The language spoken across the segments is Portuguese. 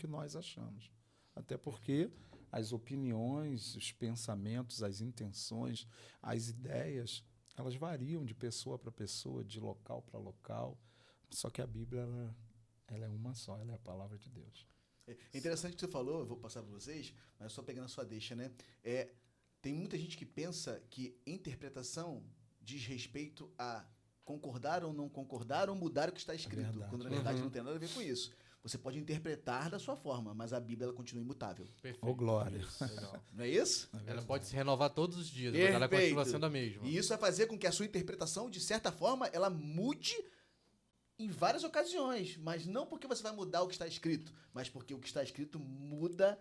que nós achamos. Até porque as opiniões, os pensamentos, as intenções, as ideias, elas variam de pessoa para pessoa, de local para local. Só que a Bíblia, ela é uma só, ela é a palavra de Deus. É interessante o que você falou, eu vou passar para vocês, mas só pegando a sua deixa, né? Tem muita gente que pensa que interpretação diz respeito a concordar ou não concordar ou mudar o que está escrito, quando na verdade não tem nada a ver com isso. Você pode interpretar da sua forma, mas a Bíblia ela continua imutável. Perfeito. Ô, glória. Isso, legal. Não é isso? Ela pode se renovar todos os dias, mas ela continua sendo a mesma. E isso vai fazer com que a sua interpretação, de certa forma, ela mude em várias ocasiões, mas não porque você vai mudar o que está escrito, mas porque o que está escrito muda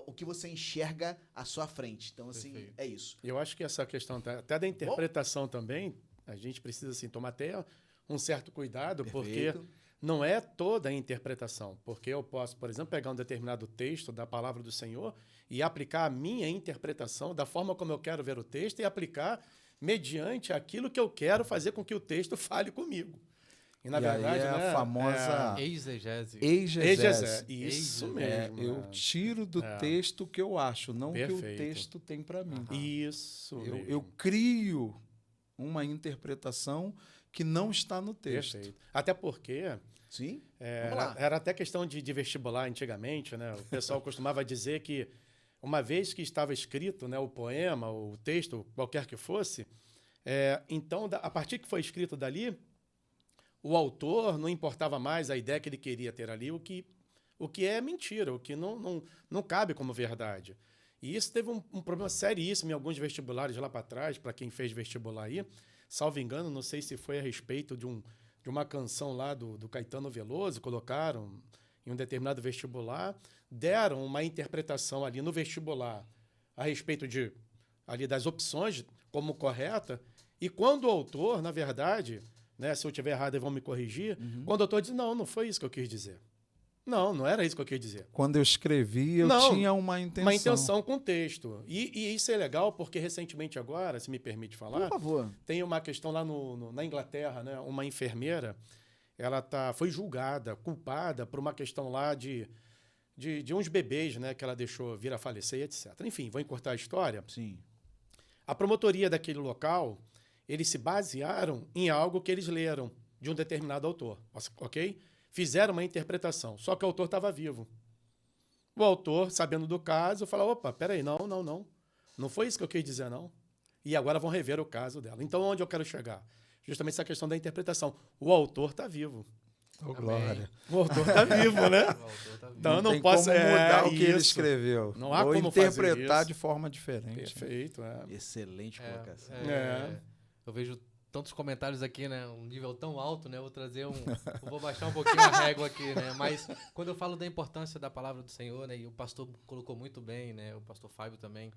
o que você enxerga à sua frente. Então, assim, Perfeito. é isso. Eu acho que essa questão até da interpretação também, a gente precisa assim, tomar até um certo cuidado, porque não é toda a interpretação. Porque eu posso, por exemplo, pegar um determinado texto da palavra do Senhor e aplicar a minha interpretação da forma como eu quero ver o texto e aplicar mediante aquilo que eu quero fazer com que o texto fale comigo. E, na verdade, aí né, a famosa Exegese. exegese. Isso Exegese. mesmo. Eu tiro do texto o que eu acho, não o que o texto tem para mim. Isso mesmo. Eu crio uma interpretação que não está no texto. Perfeito. Até porque Sim? era até questão de vestibular antigamente, né? O pessoal costumava dizer que uma vez que estava escrito, né, o poema, o texto, qualquer que fosse, então, a partir que foi escrito dali, o autor não importava mais a ideia que ele queria ter ali, o que é mentira, o que não cabe como verdade. E isso teve um problema seríssimo em alguns vestibulares lá para trás, para quem fez vestibular aí. Salvo engano, não sei se foi a respeito de uma canção lá do Caetano Veloso, colocaram em um determinado vestibular, deram uma interpretação ali no vestibular a respeito ali das opções como correta, e quando o autor, na verdade, né, se eu estiver errado, eles vão me corrigir, quando o autor diz, não foi isso que eu quis dizer. Não era isso que eu quis dizer. Quando eu escrevi, eu tinha uma intenção. Uma intenção com o texto. E isso é legal porque recentemente agora, se me permite falar, Por favor. tem uma questão lá na Inglaterra, né? Uma enfermeira, ela foi julgada, culpada por uma questão lá de uns bebês, né, que ela deixou vir a falecer, etc. Enfim, vou encurtar a história. Sim. A promotoria daquele local, eles se basearam em algo que eles leram de um determinado autor, ok? Fizeram uma interpretação, só que o autor estava vivo. O autor, sabendo do caso, falou, opa, peraí, não foi isso que eu quis dizer, não. E agora vão rever o caso dela. Então, onde eu quero chegar? Justamente essa questão da interpretação. O autor está vivo. Oh, glória. O autor está vivo, né? Então, eu não posso mudar o que ele isso. escreveu. Não há Vou como interpretar fazer isso. de forma diferente. Perfeito. Excelente colocação. Eu vejo tantos comentários aqui, né? Um nível tão alto, né? Eu vou baixar um pouquinho a régua aqui, né? Mas quando eu falo da importância da palavra do Senhor, né? E o pastor colocou muito bem, né? O pastor Fábio também,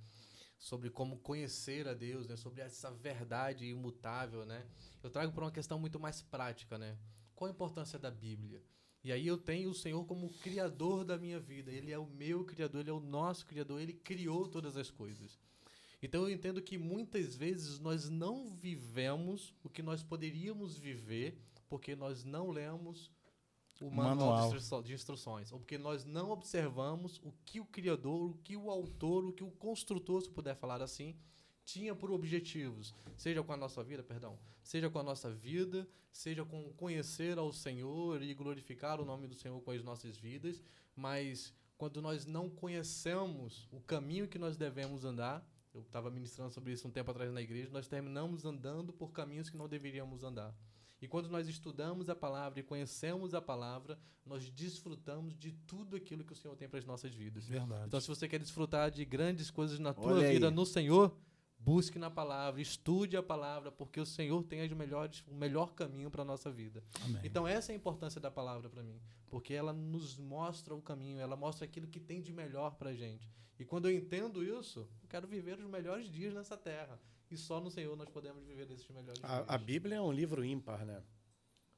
sobre como conhecer a Deus, né? Sobre essa verdade imutável, né? Eu trago para uma questão muito mais prática, né? Qual a importância da Bíblia? E aí eu tenho o Senhor como o criador da minha vida. Ele é o meu criador, ele é o nosso criador, ele criou todas as coisas. Então eu entendo que muitas vezes nós não vivemos o que nós poderíamos viver porque nós não lemos o manual de instruções, ou porque nós não observamos o que o criador, o que o autor, o que o construtor, se puder falar assim, tinha por objetivos, seja com a nossa vida, seja com a nossa vida, seja com conhecer ao Senhor e glorificar o nome do Senhor com as nossas vidas, mas quando nós não conhecemos o caminho que nós devemos andar, eu estava ministrando sobre isso um tempo atrás na igreja, nós terminamos andando por caminhos que não deveríamos andar. E quando nós estudamos a palavra e conhecemos a palavra, nós desfrutamos de tudo aquilo que o Senhor tem para as nossas vidas. Verdade. Então, se você quer desfrutar de grandes coisas na tua vida no Senhor, busque na palavra, estude a palavra, porque o Senhor tem o melhor caminho para a nossa vida. Amém. Então, essa é a importância da palavra para mim, porque ela nos mostra o caminho, ela mostra aquilo que tem de melhor para a gente. E quando eu entendo isso, eu quero viver os melhores dias nessa terra. E só no Senhor nós podemos viver esses melhores dias. A Bíblia é um livro ímpar, né?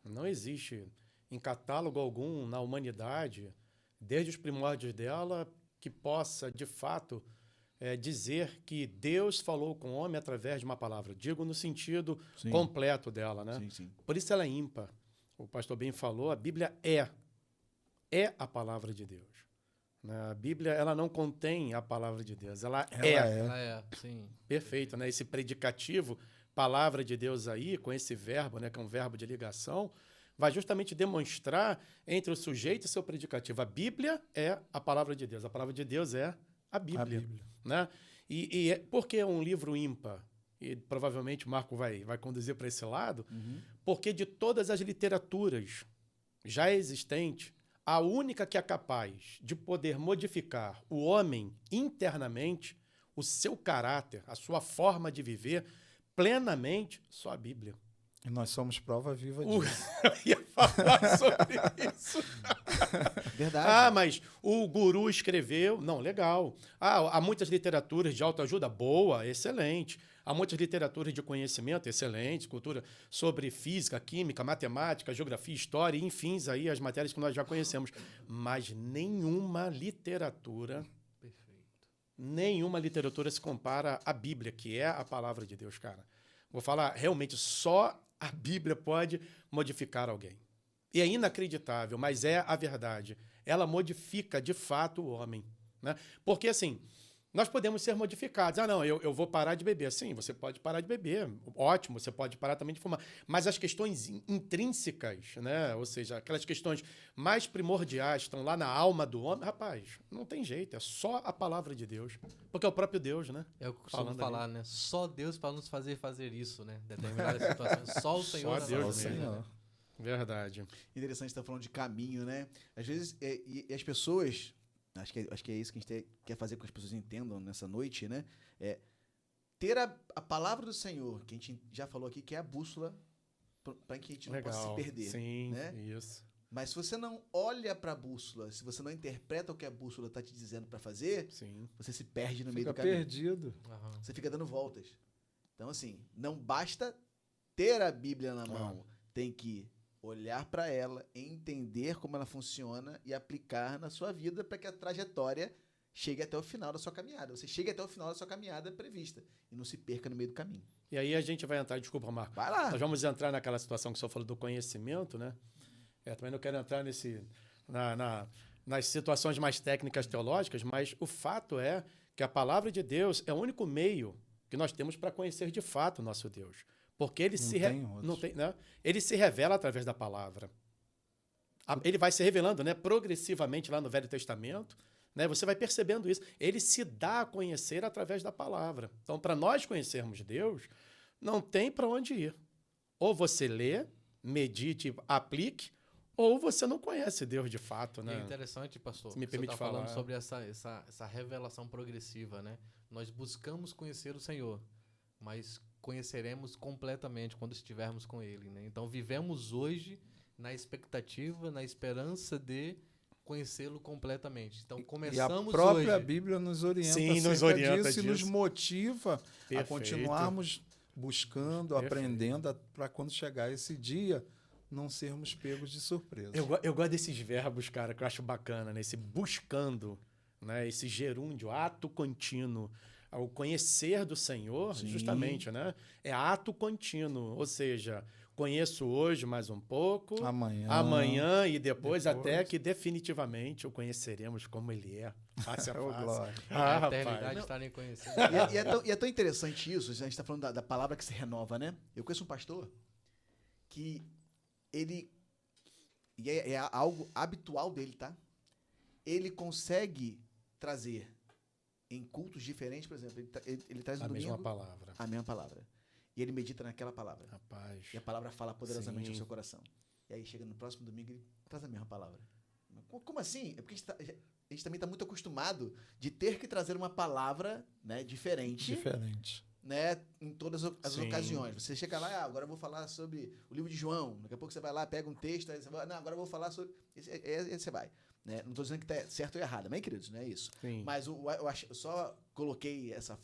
Não existe em catálogo algum na humanidade, desde os primórdios dela, que possa, de fato, dizer que Deus falou com o homem através de uma palavra. Digo no sentido completo dela, né? Sim. Por isso ela é ímpar. O pastor bem falou, a Bíblia é é a palavra de Deus. Né? A Bíblia, ela não contém a palavra de Deus, ela Ela é. Ela é, sim. Perfeito, né? Esse predicativo, palavra de Deus aí, com esse verbo, né, que é um verbo de ligação, vai justamente demonstrar entre o sujeito e seu predicativo. A Bíblia é a palavra de Deus. A palavra de Deus é a Bíblia. A Bíblia. Né? Por que é um livro ímpar? E provavelmente o Marco vai conduzir para esse lado. Porque de todas as literaturas já existentes, a única que é capaz de poder modificar o homem internamente, o seu caráter, a sua forma de viver plenamente, só a Bíblia. E nós somos prova viva disso. Eu ia falar sobre isso. Verdade. Ah, mas o guru escreveu. Não, legal. Ah, há muitas literaturas de autoajuda? Boa, excelente. Há muitas literaturas de conhecimento, excelente. Cultura sobre física, química, matemática, geografia, história, enfim, aí as matérias que nós já conhecemos. Mas nenhuma literatura se compara à Bíblia, que é a palavra de Deus, cara. Vou falar, realmente, só a Bíblia pode modificar alguém. E é inacreditável, mas é a verdade. Ela modifica, de fato, o homem. Né? Porque, assim, nós podemos ser modificados. Ah, não, eu vou parar de beber. Sim, você pode parar de beber. Ótimo, você pode parar também de fumar. Mas as questões intrínsecas, né? Ou seja, aquelas questões mais primordiais, estão lá na alma do homem, rapaz, não tem jeito. É só a palavra de Deus. Porque é o próprio Deus, né? É o que eu costumo falar, né? Só Deus para nos fazer isso, né? Determinadas situações. Só o Senhor. Só Deus nossa mesmo. vida, né? Verdade. Interessante estar falando de caminho, né? Às vezes, e as pessoas, acho que é isso que a gente quer fazer com que as pessoas entendam nessa noite, né? É ter a palavra do Senhor, que a gente já falou aqui, que é a bússola para que a gente não possa se perder. Sim, né? isso. Mas se você não olha para a bússola, se você não interpreta o que a bússola está te dizendo para fazer, Sim. você se perde no meio Fica do caminho. perdido. Aham. Você fica dando voltas. Então, assim, não basta ter a Bíblia na mão. Tem que olhar para ela, entender como ela funciona e aplicar na sua vida para que a trajetória chegue até o final da sua caminhada. Você chegue até o final da sua caminhada prevista e não se perca no meio do caminho. E aí a gente vai entrar, desculpa, Marco. Vai lá. Nós vamos entrar naquela situação que o senhor falou do conhecimento, né? Também não quero entrar nas situações mais técnicas teológicas, mas o fato é que a palavra de Deus é o único meio que nós temos para conhecer de fato o nosso Deus. Porque ele ele se revela através da palavra. Ele vai se revelando, né, progressivamente lá no Velho Testamento. Né, você vai percebendo isso. Ele se dá a conhecer através da palavra. Então, para nós conhecermos Deus, não tem para onde ir. Ou você lê, medite, aplique, ou você não conhece Deus de fato. Né? É interessante, pastor, Se me você permite está falando falar. sobre essa revelação progressiva, né? Nós buscamos conhecer o Senhor, mas conheceremos completamente quando estivermos com Ele, né? Então, vivemos hoje na expectativa, na esperança de conhecê-lo completamente. Então, começamos e a própria hoje. Bíblia nos orienta Sim, nos acerca orienta disso e nos disso. motiva a Perfeito. continuarmos buscando, Perfeito. aprendendo, para quando chegar esse dia, não sermos pegos de surpresa. Eu gosto desses verbos, cara, que eu acho bacana, né? Esse buscando, né? Esse gerúndio, ato contínuo. O conhecer do Senhor, Sim. justamente, né? É ato contínuo, ou seja, conheço hoje mais um pouco, amanhã e depois até que definitivamente o conheceremos como Ele é, face a Ô, face. glória. A rapaz. eternidade está nem conhecendo. E é tão interessante isso, a gente está falando da palavra que se renova, né? Eu conheço um pastor que ele, e é algo habitual dele, tá? Ele consegue trazer em cultos diferentes, por exemplo, ele traz no A domingo mesma palavra. a mesma palavra. E ele medita naquela palavra. Rapaz. E a palavra fala poderosamente Sim. no seu coração. E aí chega no próximo domingo e ele traz a mesma palavra. Como assim? É porque a gente também está muito acostumado de ter que trazer uma palavra, né, diferente, né, em todas as Sim. ocasiões. Você chega lá, agora eu vou falar sobre o livro de João. Daqui a pouco você vai lá, pega um texto, aí você vai, não, agora eu vou falar sobre... Esse você vai. Né? Não estou dizendo que está certo ou errado, mas, queridos, não é isso. Sim. Mas eu só coloquei essa